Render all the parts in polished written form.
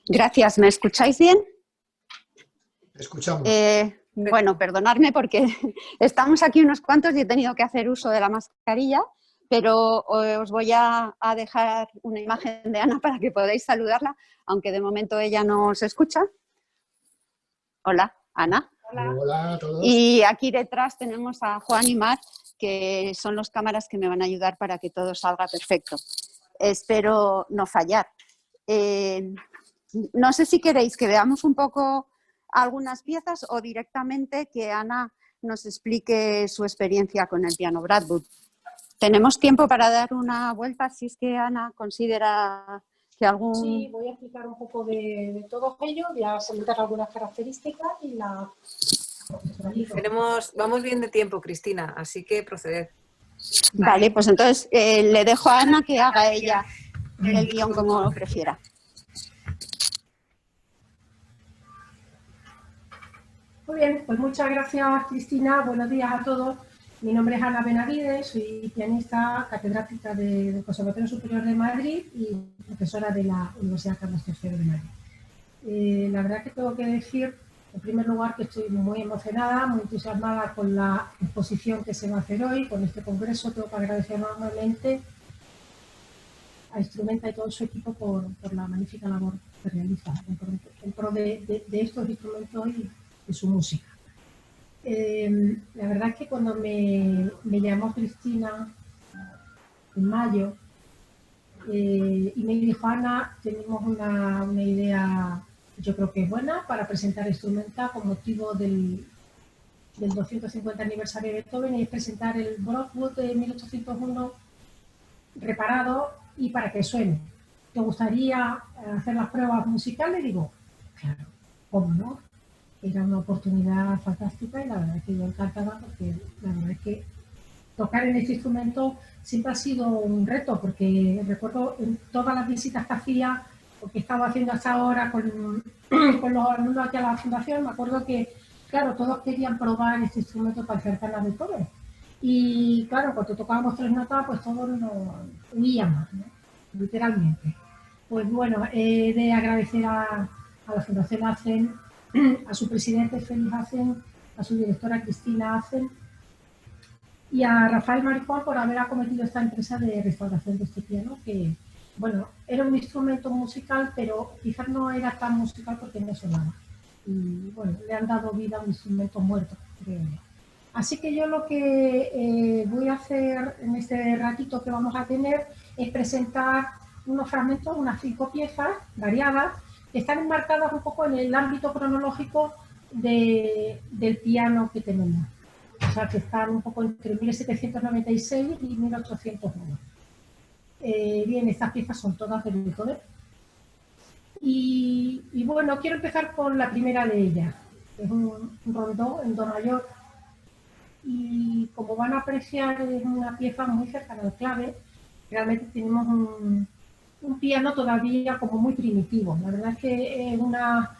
Gracias, ¿me escucháis bien? Escuchamos. Bueno, perdonadme porque estamos aquí unos cuantos y he tenido que hacer uso de la mascarilla, pero os voy a dejar una imagen de Ana para que podáis saludarla, aunque de momento ella no se escucha. Hola, Ana. Hola a todos. Y aquí detrás tenemos a Juan y Mar, que son los cámaras que me van a ayudar para que todo salga perfecto. Espero no fallar. No sé si queréis que veamos un poco algunas piezas o directamente que Ana nos explique su experiencia con el piano Bradwood. Tenemos tiempo para dar una vuelta si es que Ana considera que algún... Sí, voy a explicar un poco de todo ello, voy a comentar algunas características y la... Vamos bien de tiempo, Cristina, así que proceded. Vale, pues entonces le dejo a Ana que haga ella el guión como prefiera. Muy bien, pues muchas gracias, Cristina. Buenos días a todos. Mi nombre es Ana Benavides, soy pianista, catedrática del Conservatorio Superior de Madrid y profesora de la Universidad Carlos III de Madrid. La verdad que tengo que decir, en primer lugar, que estoy muy emocionada, muy entusiasmada con la exposición que se va a hacer hoy, con este congreso. Tengo que agradecer enormemente a Instrumenta y todo su equipo por la magnífica labor que realiza en pro de estos instrumentos y de su música. La verdad es que cuando me llamó Cristina en mayo y me dijo, Ana, tenemos una idea, yo creo que buena, para presentar Instrumenta con motivo del 250 aniversario de Beethoven, y es presentar el Bradwood de 1801 reparado y para que suene. ¿Te gustaría hacer las pruebas musicales? Digo, claro, ¿cómo no? Era una oportunidad fantástica y la verdad es que yo encantada, porque la verdad es que tocar en este instrumento siempre ha sido un reto, porque recuerdo en todas las visitas que hacía, o que estaba haciendo hasta ahora con los alumnos aquí a la fundación, me acuerdo que, claro, todos querían probar este instrumento para acercar a Beethoven. Y claro, cuando tocábamos tres notas, pues todos nos huíamos, ¿no? Literalmente. Pues bueno, he de agradecer a la Fundación ACEN, a su presidente Félix ACEN, a su directora Cristina ACEN y a Rafael Maricón por haber acometido esta empresa de restauración de este piano, que, bueno, era un instrumento musical, pero quizás no era tan musical porque no sonaba. Y bueno, le han dado vida a un instrumento muerto, creo yo. Así que yo lo que voy a hacer en este ratito que vamos a tener es presentar unos fragmentos, unas 5 piezas variadas, que están enmarcadas un poco en el ámbito cronológico del piano que tenemos. O sea, que están un poco entre 1796 y 1801. Bien, estas piezas son todas de Beethoven. Y bueno, quiero empezar con la primera de ellas. Es un rondó en do mayor. Y como van a apreciar, es una pieza muy cercana al clave. Realmente tenemos un piano todavía como muy primitivo. La verdad es que es una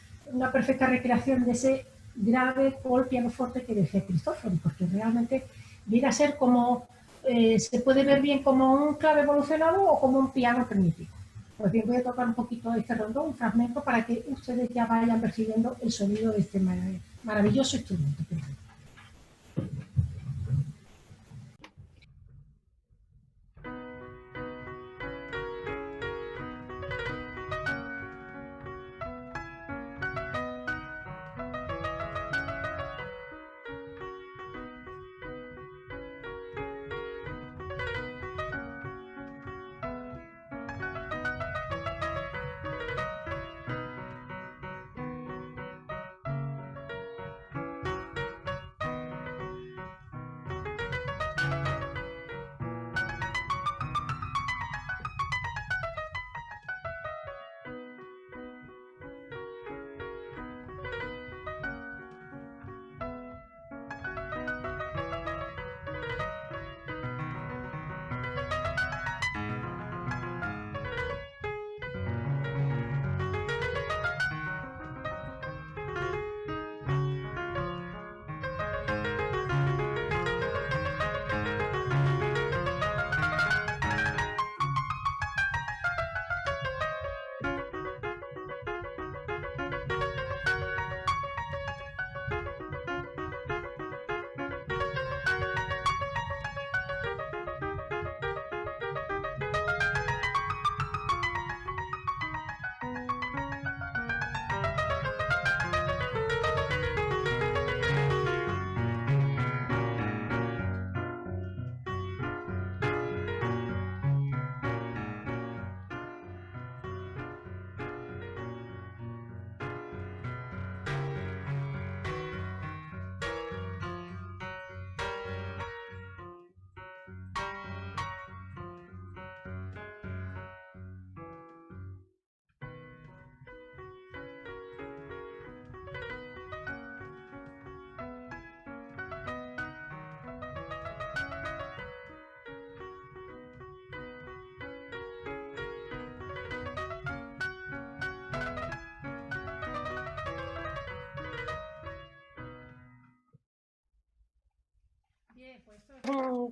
perfecta recreación de ese grave por pianoforte que decía Cristofori, porque realmente viene a ser como, se puede ver bien como un clave evolucionado o como un piano primitivo. Pues bien, voy a tocar un poquito este rondón, un fragmento, para que ustedes ya vayan percibiendo el sonido de este maravilloso instrumento.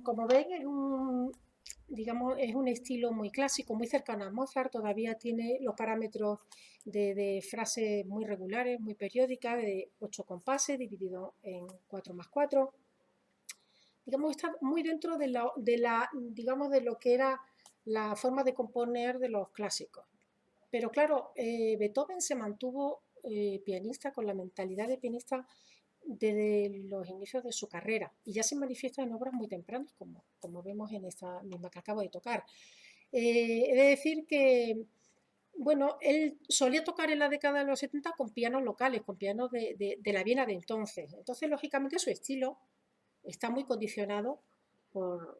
Como ven, digamos, es un estilo muy clásico, muy cercano a Mozart, todavía tiene los parámetros de frases muy regulares, muy periódicas, de 8 compases, dividido en 4×4. Digamos, está muy dentro digamos, de lo que era la forma de componer de los clásicos. Pero claro, Beethoven se mantuvo pianista, con la mentalidad de pianista desde los inicios de su carrera, y ya se manifiesta en obras muy tempranas, como vemos en esta misma que acabo de tocar. He de decir que, bueno, él solía tocar en la década de los 70 con pianos locales, con pianos de la Viena de entonces. Entonces, lógicamente, su estilo está muy condicionado por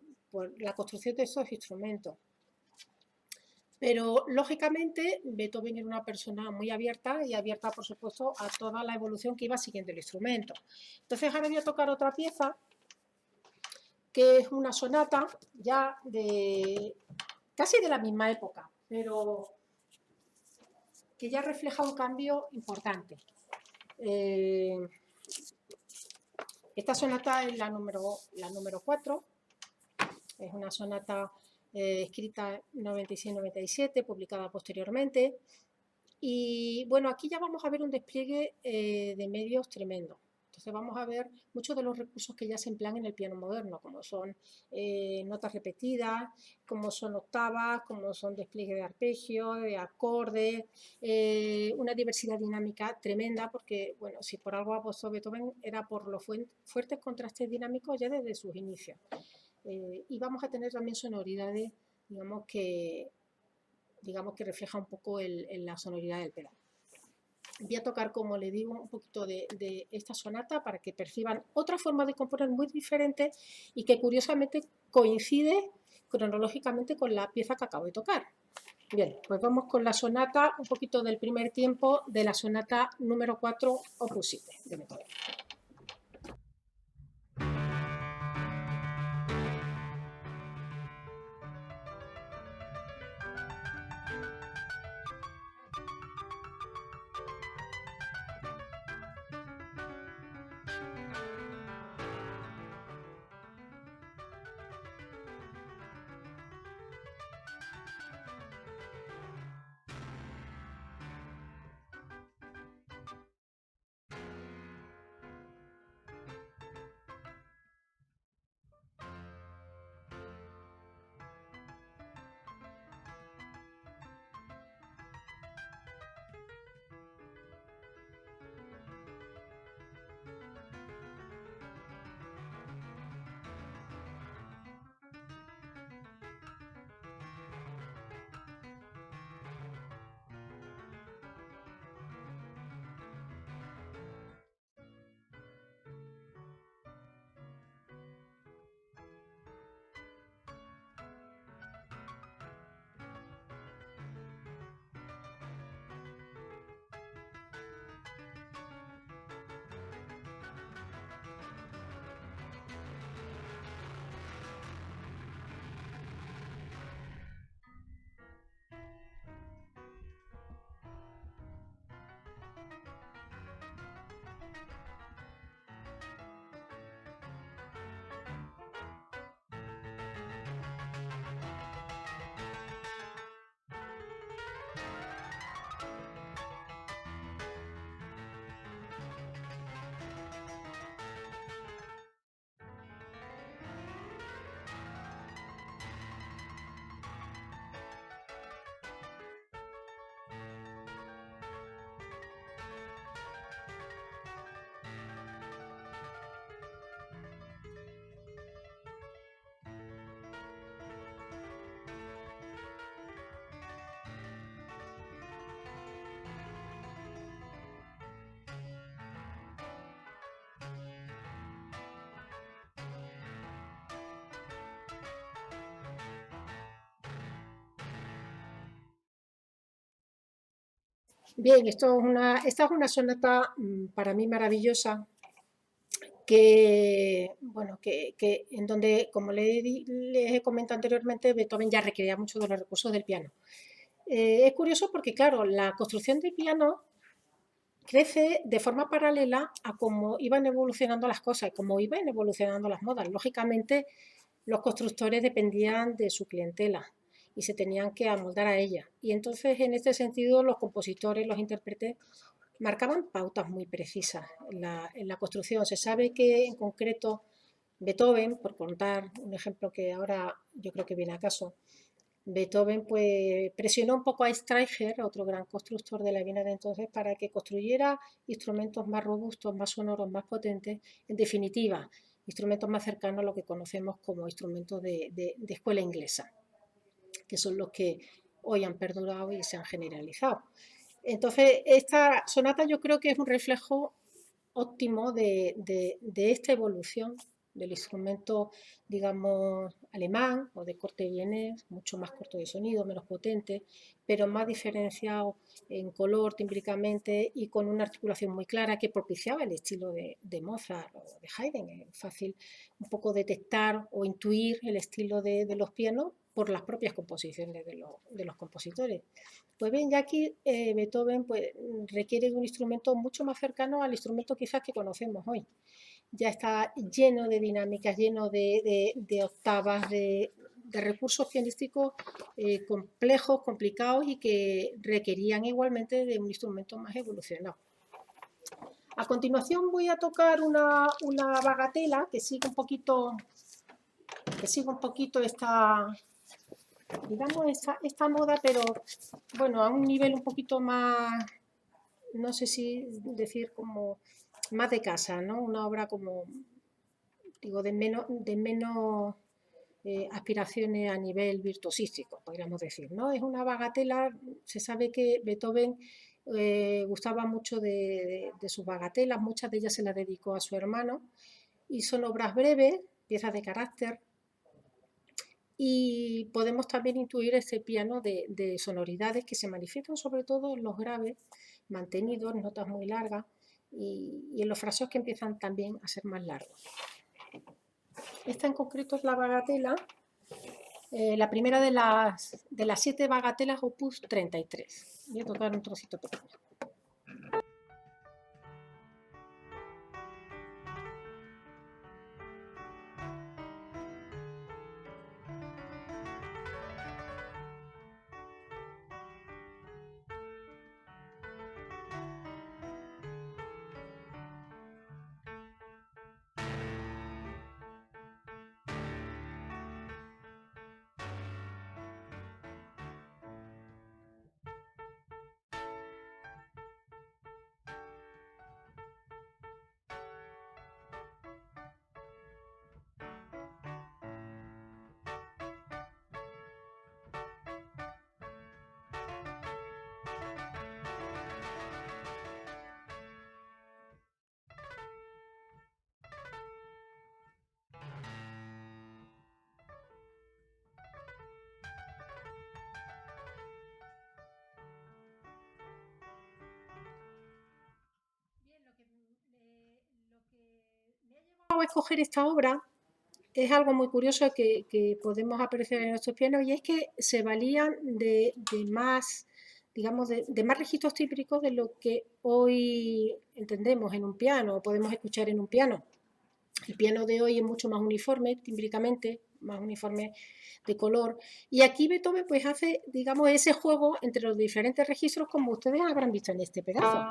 la construcción de estos instrumentos. Pero, lógicamente, Beethoven era una persona muy abierta, y abierta, por supuesto, a toda la evolución que iba siguiendo el instrumento. Entonces, ahora voy a tocar otra pieza, que es una sonata ya casi de la misma época, pero que ya refleja un cambio importante. Esta sonata es la número 4, es una sonata escrita en 96-97, publicada posteriormente. Y bueno, aquí ya vamos a ver un despliegue de medios tremendo. Entonces vamos a ver muchos de los recursos que ya se emplean en el piano moderno, como son notas repetidas, como son octavas, como son despliegues de arpegio, de acordes, una diversidad dinámica tremenda, porque, bueno, si por algo apostó Beethoven era por los fuertes contrastes dinámicos ya desde sus inicios. Y vamos a tener también sonoridades, digamos que refleja un poco la sonoridad del pedal. Voy a tocar, como le digo, un poquito de esta sonata para que perciban otra forma de componer muy diferente, y que curiosamente coincide cronológicamente con la pieza que acabo de tocar. Bien, pues vamos con la sonata, un poquito del primer tiempo de la sonata número 4, opus 7 de Beethoven. Bien, esta es una sonata para mí maravillosa, bueno, en donde, como les he comentado anteriormente, Beethoven ya requería mucho de los recursos del piano. Es curioso porque, claro, la construcción del piano crece de forma paralela a cómo iban evolucionando las cosas, cómo iban evolucionando las modas. Lógicamente, los constructores dependían de su clientela y se tenían que amoldar a ella. Y entonces, en este sentido, los compositores, los intérpretes, marcaban pautas muy precisas en la construcción. Se sabe que, en concreto, Beethoven, por contar un ejemplo que ahora yo creo que viene a caso, Beethoven pues presionó un poco a Streicher, otro gran constructor de la Viena de entonces, para que construyera instrumentos más robustos, más sonoros, más potentes, en definitiva, instrumentos más cercanos a lo que conocemos como instrumentos de escuela inglesa, que son los que hoy han perdurado y se han generalizado. Entonces, esta sonata yo creo que es un reflejo óptimo de esta evolución del instrumento, digamos, alemán o de corte vienés, mucho más corto de sonido, menos potente, pero más diferenciado en color, tímbricamente y con una articulación muy clara que propiciaba el estilo de Mozart o de Haydn. Es fácil un poco detectar o intuir el estilo de los pianos por las propias composiciones de los compositores. Pues bien, ya aquí Beethoven pues, requiere de un instrumento mucho más cercano al instrumento quizás que conocemos hoy. Ya está lleno de dinámicas, lleno de octavas, de recursos pianísticos complejos, complicados y que requerían igualmente de un instrumento más evolucionado. A continuación voy a tocar una bagatela que sigue un poquito esta, digamos, esta moda, pero bueno, a un nivel un poquito más, no sé si decir como más de casa, ¿no? Una obra como, digo, de menos aspiraciones a nivel virtuosístico, podríamos decir, ¿no? Es una bagatela, se sabe que Beethoven gustaba mucho de sus bagatelas, muchas de ellas se las dedicó a su hermano, y son obras breves, piezas de carácter, y podemos también intuir ese piano de sonoridades que se manifiestan sobre todo en los graves, mantenidos, notas muy largas, y en los fraseos que empiezan también a ser más largos. Esta en concreto es la bagatela, la primera de las 7 bagatelas opus 33. Voy a tocar un trocito pequeño. A escoger esta obra es algo muy curioso que podemos apreciar en estos pianos, y es que se valían de más, digamos, de más registros típicos de lo que hoy entendemos en un piano o podemos escuchar en un piano. El piano de hoy es mucho más uniforme, tímbricamente, más uniforme de color, y aquí Beethoven pues hace, digamos, ese juego entre los diferentes registros, como ustedes habrán visto en este pedazo.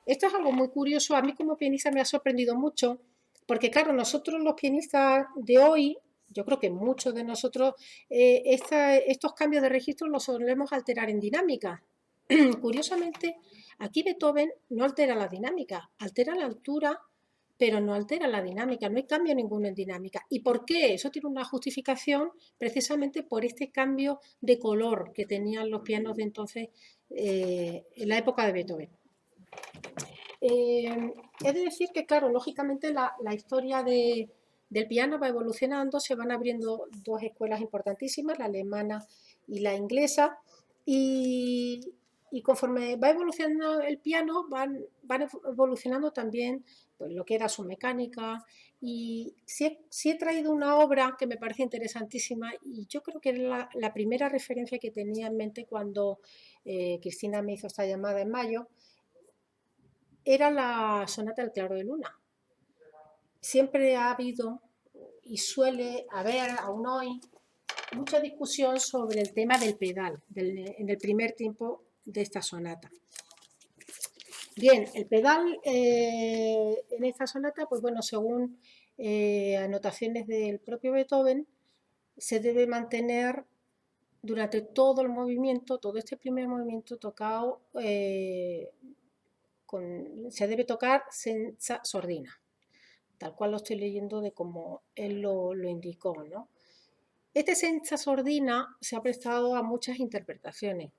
Esto es algo muy curioso, a mí como pianista me ha sorprendido mucho, porque claro, nosotros los pianistas de hoy, yo creo que muchos de nosotros, estos cambios de registro los solemos alterar en dinámica. Curiosamente, aquí Beethoven no altera la dinámica, altera la altura, pero no altera la dinámica, no hay cambio ninguno en dinámica. ¿Y por qué? Eso tiene una justificación precisamente por este cambio de color que tenían los pianos de entonces en la época de Beethoven. He de decir que, claro, lógicamente la historia de del piano va evolucionando, se van abriendo dos escuelas importantísimas, la alemana y la inglesa, y conforme va evolucionando el piano, van evolucionando también pues, lo que era su mecánica. Y sí he traído una obra que me parece interesantísima y yo creo que era la primera referencia que tenía en mente cuando Cristina me hizo esta llamada en mayo, era la sonata del Claro de Luna. Siempre ha habido y suele haber aún hoy mucha discusión sobre el tema del pedal en el primer tiempo de esta sonata. Bien, el pedal en esta sonata, pues bueno, según anotaciones del propio Beethoven, se debe mantener durante todo el movimiento, todo este primer movimiento tocado, se debe tocar senza sordina, tal cual lo estoy leyendo de como él lo indicó, ¿no? Este senza sordina se ha prestado a muchas interpretaciones.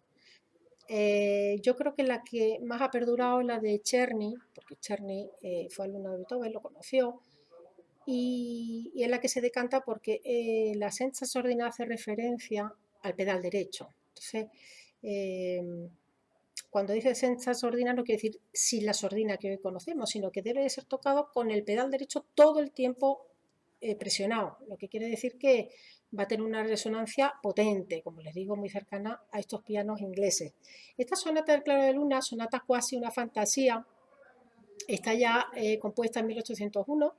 Yo creo que la que más ha perdurado es la de Czerny, porque Czerny fue alumno de Beethoven, lo conoció, y es la que se decanta porque la senza sordina hace referencia al pedal derecho. Entonces, cuando dice senza sordina no quiere decir sin la sordina que hoy conocemos, sino que debe de ser tocado con el pedal derecho todo el tiempo presionado, lo que quiere decir que va a tener una resonancia potente, como les digo, muy cercana a estos pianos ingleses. Esta sonata del Claro de Luna, sonata cuasi una fantasía, está ya compuesta en 1801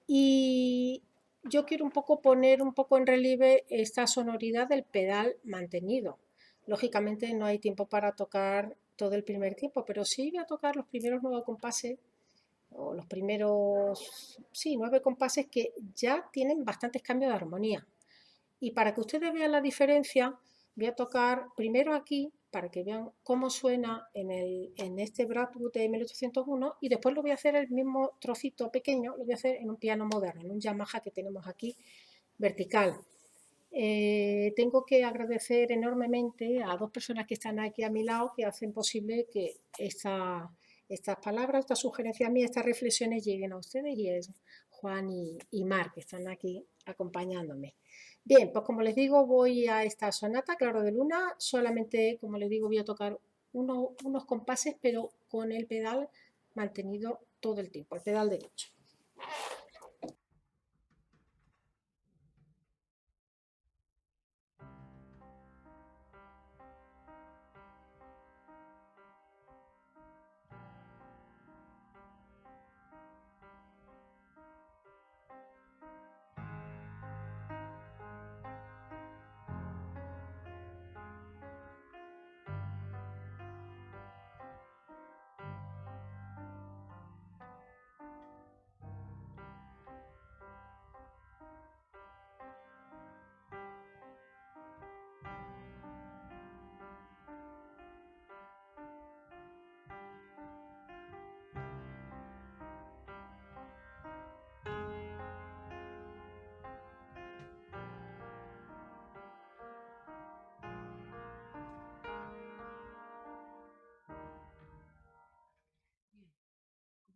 y yo quiero un poco poner un poco en relieve esta sonoridad del pedal mantenido. Lógicamente no hay tiempo para tocar todo el primer tiempo, pero sí voy a tocar los primeros 9 compases o los primeros, sí, 9 compases que ya tienen bastantes cambios de armonía. Y para que ustedes vean la diferencia, voy a tocar primero aquí, para que vean cómo suena en este Bradwood de 1801, y después lo voy a hacer el mismo trocito pequeño, lo voy a hacer en un piano moderno, en un Yamaha que tenemos aquí vertical. Tengo que agradecer enormemente a dos personas que están aquí a mi lado que hacen posible que estas palabras, estas sugerencias mías, estas reflexiones lleguen a ustedes, y es Juan y Mar, que están aquí acompañándome. Bien, pues como les digo, voy a esta sonata, Claro de Luna, solamente, como les digo, voy a tocar unos compases, pero con el pedal mantenido todo el tiempo, el pedal derecho.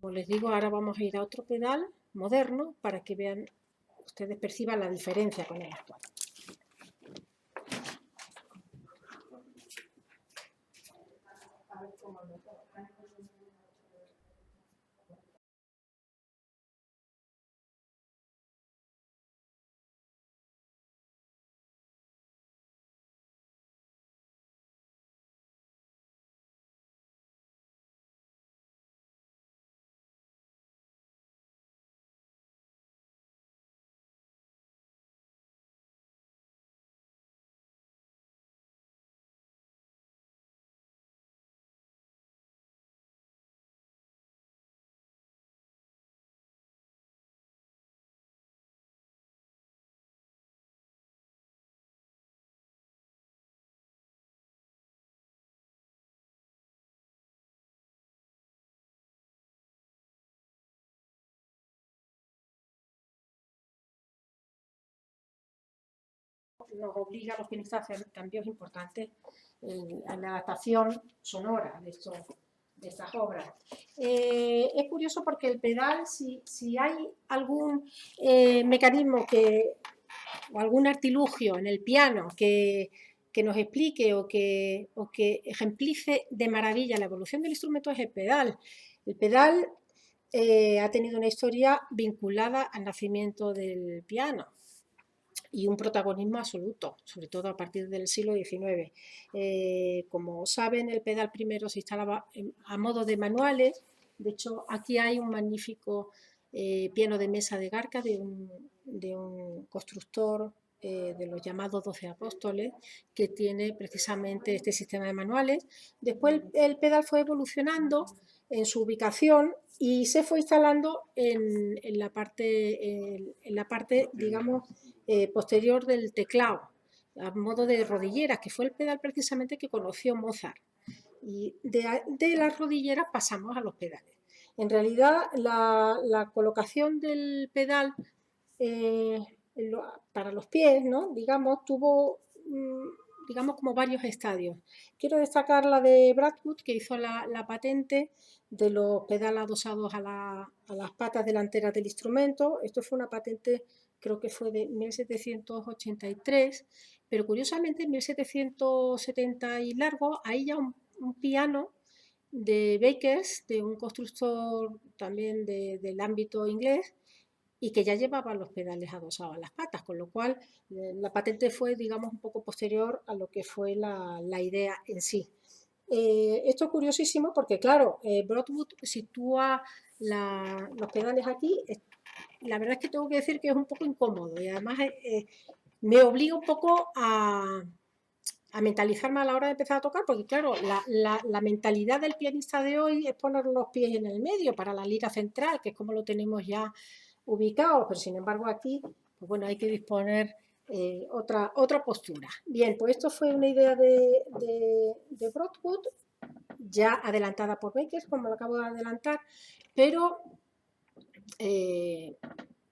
Como les digo, ahora vamos a ir a otro pedal moderno para que vean, ustedes perciban la diferencia con el actual. Nos obliga a los pianistas a hacer cambios importantes en la adaptación sonora de estas obras. Es curioso porque el pedal, si hay algún mecanismo o algún artilugio en el piano que nos explique o que ejemplice de maravilla la evolución del instrumento, es el pedal. El pedal ha tenido una historia vinculada al nacimiento del piano y un protagonismo absoluto, sobre todo a partir del siglo XIX. Como saben, el pedal primero se instalaba a modo de manuales. De hecho, aquí hay un magnífico piano de mesa de Garca de un constructor de los llamados 12 apóstoles, que tiene precisamente este sistema de manuales. Después el pedal fue evolucionando en su ubicación y se fue instalando en la parte, digamos, posterior del teclado, a modo de rodilleras, que fue el pedal precisamente que conoció Mozart. Y de las rodilleras pasamos a los pedales. En realidad, la colocación del pedal para los pies, ¿no? Digamos, tuvo digamos como varios estadios. Quiero destacar la de Bradwood, que hizo la patente de los pedales adosados a las patas delanteras del instrumento. Esto fue una patente, creo que fue de 1783, pero curiosamente en 1770 y largo, ahí ya un piano de Bakers, de un constructor también del ámbito inglés, y que ya llevaban los pedales adosados a las patas, con lo cual la patente fue, digamos, un poco posterior a lo que fue la idea en sí. Esto es curiosísimo porque, claro, Broadwood sitúa los pedales aquí. La verdad es que tengo que decir que es un poco incómodo y además me obliga un poco a mentalizarme a la hora de empezar a tocar, porque claro, la mentalidad del pianista de hoy es poner los pies en el medio para la lira central, que es como lo tenemos ya ubicado, pero sin embargo aquí, pues bueno, hay que disponer otra postura. Bien, pues esto fue una idea de Broadwood, ya adelantada por Bakers, como lo acabo de adelantar, pero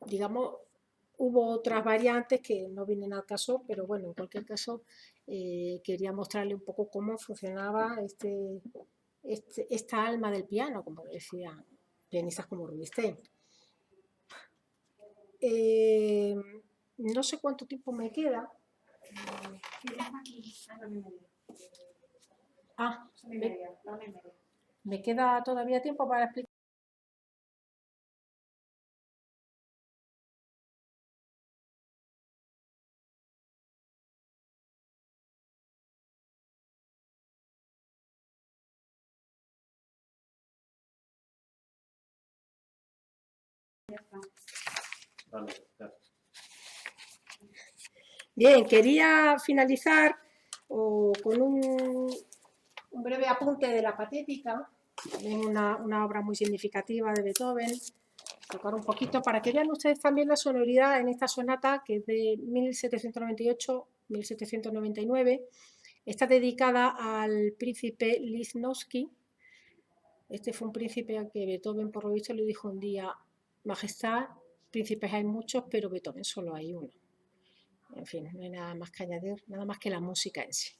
digamos, hubo otras variantes que no vienen al caso, pero bueno, en cualquier caso quería mostrarle un poco cómo funcionaba esta alma del piano, como decían pianistas como Rubinstein. No sé cuánto tiempo me queda. Me queda todavía tiempo para explicar. Bien, quería finalizar con un breve apunte de la Patética, también una obra muy significativa de Beethoven, tocar un poquito para que vean ustedes también la sonoridad en esta sonata, que es de 1798-1799. Está dedicada al príncipe Lichnowsky. Este fue un príncipe al que Beethoven, por lo visto, le dijo un día: Majestad, príncipes hay muchos, pero Beethoven solo hay uno. En fin, no hay nada más que añadir, nada más que la música en sí.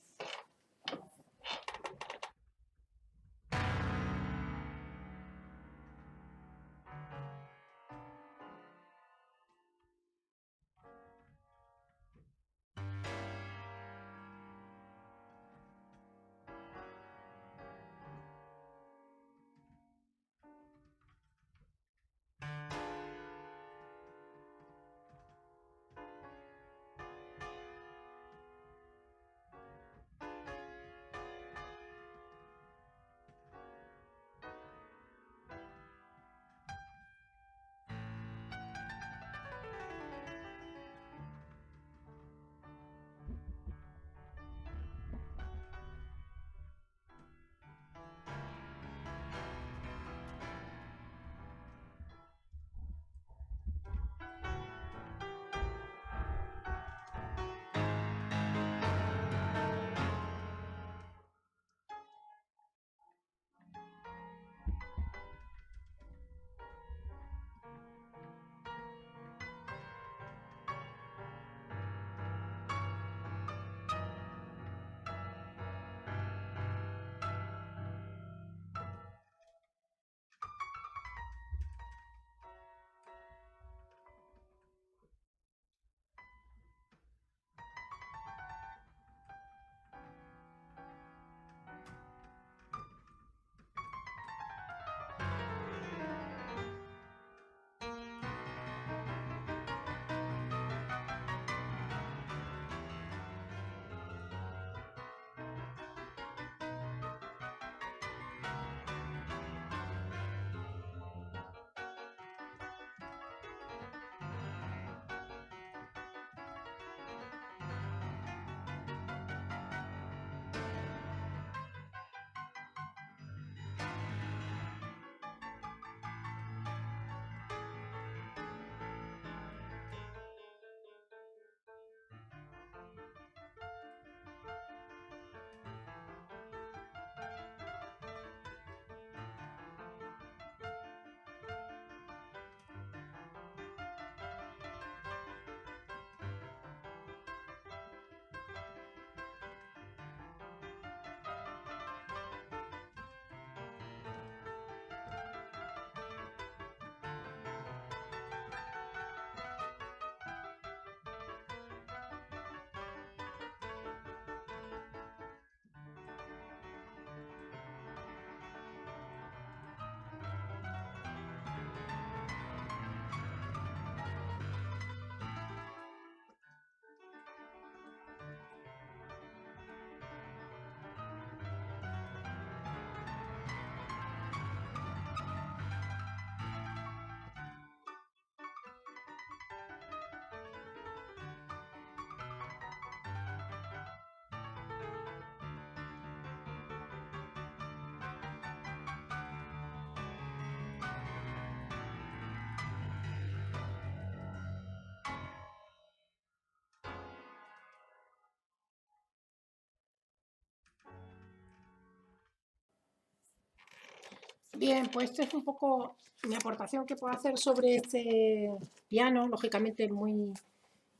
Bien, pues esta es un poco mi aportación que puedo hacer sobre este piano, lógicamente muy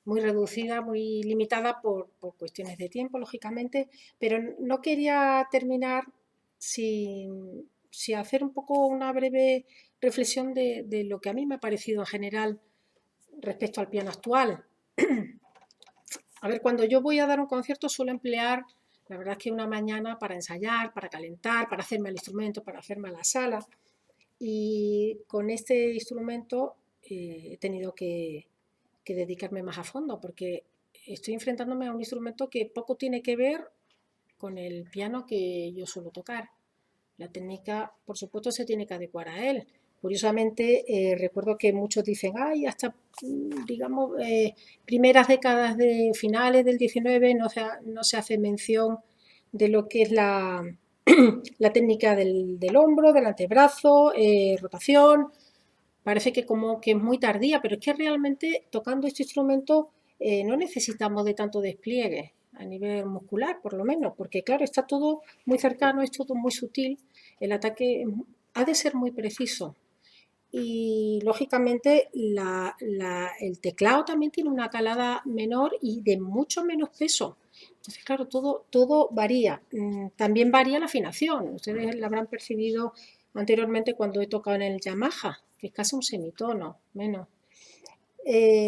reducida, muy limitada por cuestiones de tiempo, lógicamente, pero no quería terminar sin hacer un poco una breve reflexión de lo que a mí me ha parecido en general respecto al piano actual. A ver, cuando yo voy a dar un concierto suelo emplear, la verdad es que una mañana para ensayar, para calentar, para hacerme el instrumento, para hacerme a la sala. Y con este instrumento he tenido que dedicarme más a fondo porque estoy enfrentándome a un instrumento que poco tiene que ver con el piano que yo suelo tocar. La técnica, por supuesto, se tiene que adecuar a él. Curiosamente, recuerdo que muchos dicen, ay, hasta, digamos, primeras décadas de finales del 19 no se hace mención de lo que es la técnica del hombro, del antebrazo, rotación. Parece que como que es muy tardía, pero es que realmente tocando este instrumento no necesitamos de tanto despliegue a nivel muscular, por lo menos, porque claro, está todo muy cercano, es todo muy sutil, el ataque ha de ser muy preciso. Y lógicamente el teclado también tiene una calada menor y de mucho menos peso. Entonces, claro, todo varía. También varía la afinación. Ustedes la habrán percibido anteriormente cuando he tocado en el Yamaha, que es casi un semitono, menos.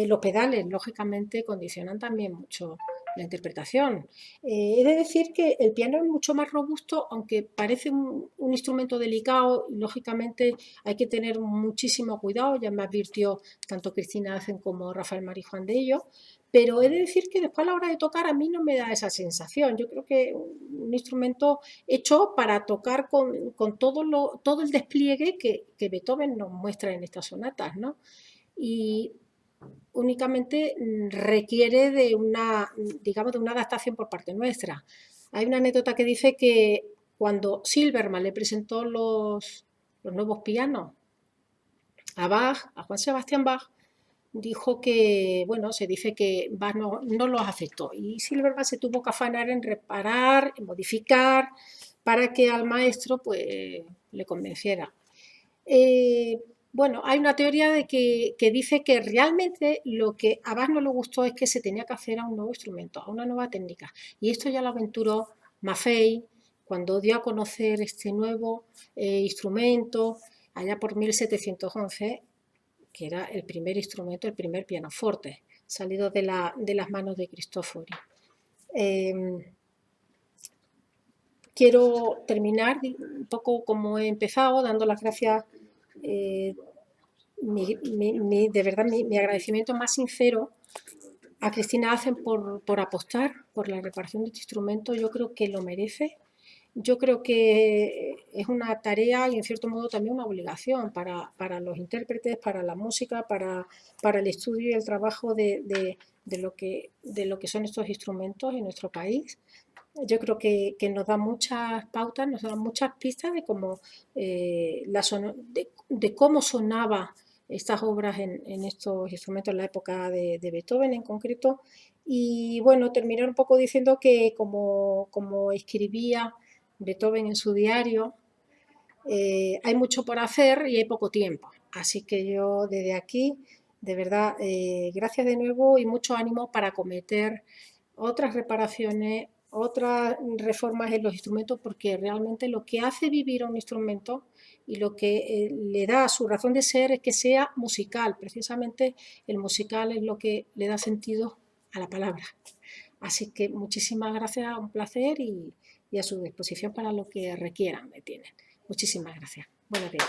Los pedales, lógicamente, condicionan también mucho la interpretación. He de decir que el piano es mucho más robusto, aunque parece un instrumento delicado y lógicamente hay que tener muchísimo cuidado, ya me advirtió tanto Cristina Hacen como Rafael Marijuán de ello, pero he de decir que después a la hora de tocar a mí no me da esa sensación. Yo creo que un instrumento hecho para tocar con todo el despliegue que Beethoven nos muestra en estas sonatas, ¿no? Y únicamente requiere de digamos, de una adaptación por parte nuestra. Hay una anécdota que dice que cuando Silbermann le presentó los nuevos pianos a Bach, a Juan Sebastián Bach, dijo que, bueno, se dice que Bach no los aceptó y Silbermann se tuvo que afanar en reparar, en modificar, para que al maestro pues le convenciera. Bueno, hay una teoría que dice que realmente lo que a Bach no le gustó es que se tenía que hacer a un nuevo instrumento, a una nueva técnica. Y esto ya lo aventuró Maffei cuando dio a conocer este nuevo instrumento allá por 1711, que era el primer instrumento, el primer pianoforte, salido de las manos de Cristofori. Quiero terminar un poco como he empezado, dando las gracias, de verdad, mi agradecimiento más sincero a Cristina Hacen por apostar por la reparación de este instrumento. Yo creo que lo merece. Yo creo que es una tarea y en cierto modo también una obligación para los intérpretes, para la música, para el estudio y el trabajo de lo que son estos instrumentos en nuestro país. Yo creo que nos da muchas pautas, nos da muchas pistas de cómo, de cómo sonaba estas obras en estos instrumentos en la época de Beethoven en concreto. Y bueno, terminar un poco diciendo que como escribía Beethoven en su diario, hay mucho por hacer y hay poco tiempo. Así que yo desde aquí, de verdad, gracias de nuevo y mucho ánimo para acometer otras reparaciones, otras reformas en los instrumentos, porque realmente lo que hace vivir a un instrumento y lo que le da su razón de ser es que sea musical. Precisamente el musical es lo que le da sentido a la palabra. Así que muchísimas gracias, un placer y a su disposición para lo que requieran me tienen. Muchísimas gracias. Buenos días.